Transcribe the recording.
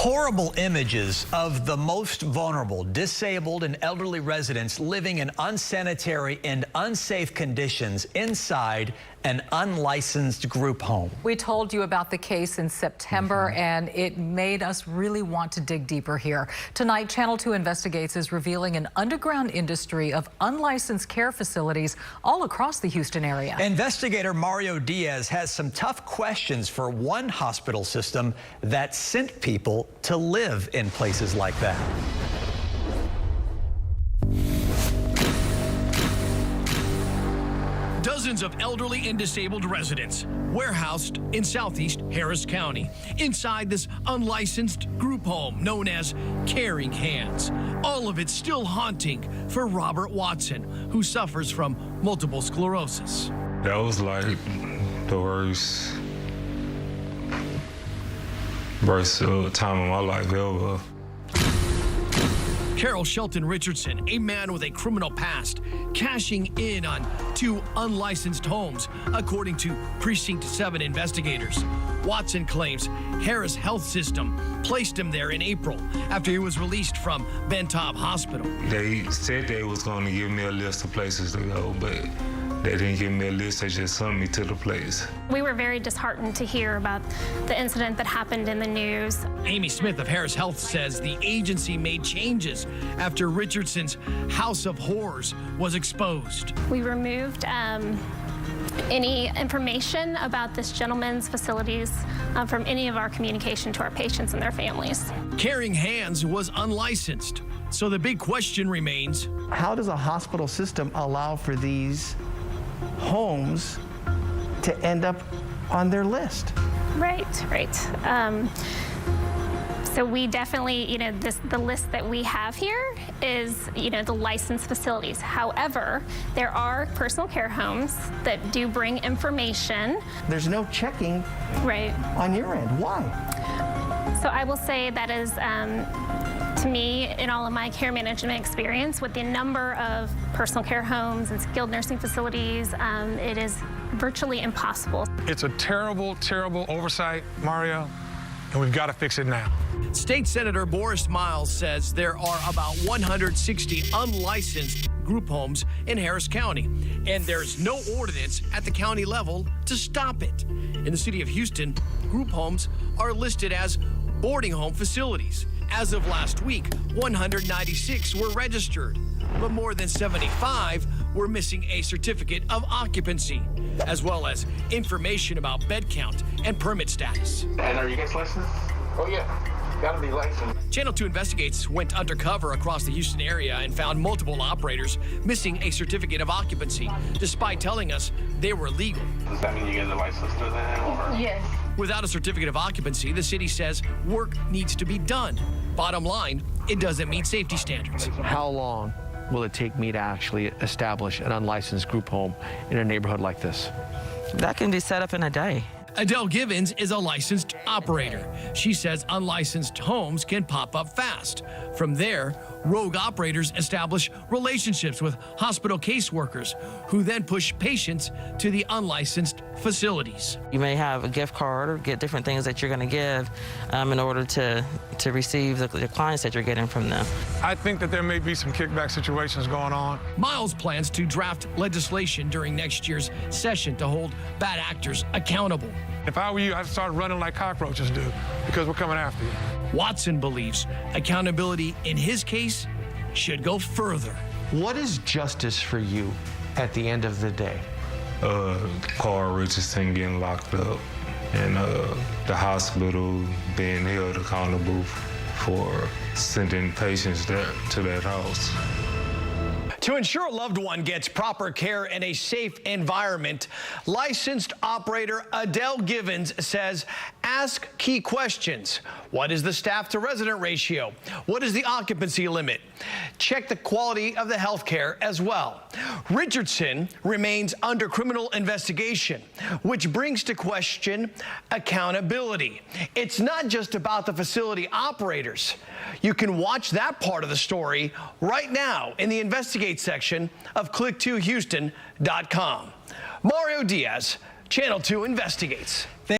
Horrible images of the most vulnerable, disabled and elderly residents living in unsanitary and unsafe conditions inside an unlicensed group home. We told you about the case in September, and it made us really want to dig deeper here. Tonight, Channel 2 Investigates is revealing an underground industry of unlicensed care facilities all across the Houston area. Investigator Mario Diaz has some tough questions for one hospital system that sent people to live in places like that. Dozens of elderly and disabled residents warehoused in southeast Harris County inside this unlicensed group home known as Caring Hands. All of it still haunting for Robert Watson, who suffers from multiple sclerosis. That was like the worst time of my life ever. Carol Shelton Richardson, a man with a criminal past, cashing in on 2 unlicensed homes, according to Precinct 7 investigators. Watson claims Harris Health System placed him there in April after he was released from Ben Taub Hospital. They said they was going to give me a list of places to go, but they didn't give me a list, they just sent me to the place. We were very disheartened to hear about the incident that happened in the news. Amy Smith of Harris Health says the agency made changes after Richardson's House of Horrors was exposed. We removed any information about this gentleman's facilities from any of our communication to our patients and their families. Caring Hands was unlicensed, so the big question remains: how does a hospital system allow for these homes to end up on their list? Right. So we definitely, the list that we have here is, the licensed facilities. However, there are personal care homes that do bring information. There's no checking on your end. Why? So I will say that is, to me, in all of my care management experience, with the number of personal care homes and skilled nursing facilities, it is virtually impossible. It's a terrible, terrible oversight, Mario, and we've got to fix it now. State Senator Boris Miles says there are about 160 unlicensed group homes in Harris County, and there's no ordinance at the county level to stop it. In the city of Houston, group homes are listed as boarding home facilities. As of last week, 196 were registered, but more than 75 were missing a certificate of occupancy, as well as information about bed count and permit status. And are you guys licensed? Oh, yeah. Gotta be licensed. Channel 2 Investigates went undercover across the Houston area and found multiple operators missing a certificate of occupancy, despite telling us they were legal. Does that mean you guys are licensed to that? Or? Yes. Without a certificate of occupancy, the city says work needs to be done. Bottom line, it doesn't meet safety standards. How long will it take me to actually establish an unlicensed group home in a neighborhood like this? That can be set up in a day. Adele Givens is a licensed operator. She says unlicensed homes can pop up fast. From there, rogue operators establish relationships with hospital caseworkers who then push patients to the unlicensed facilities. You may have a gift card or get different things that you're going to give in order to receive the clients that you're getting from them. I think that there may be some kickback situations going on. Miles plans to draft legislation during next year's session to hold bad actors accountable. If I were you, I'd start running like cockroaches do, because we're coming after you. Watson believes accountability in his case should go further. What is justice for you at the end of the day? Carl Richardson getting locked up and the hospital being held accountable for sending patients to that house. To ensure a loved one gets proper care in a safe environment, licensed operator Adele Givens says, ask key questions. What is the staff to resident ratio? What is the occupancy limit? Check the quality of the health care as well. Richardson remains under criminal investigation, which brings to question accountability. It's not just about the facility operators. You can watch that part of the story right now in the Investigate section of click2houston.com. Mario Diaz, Channel 2 Investigates.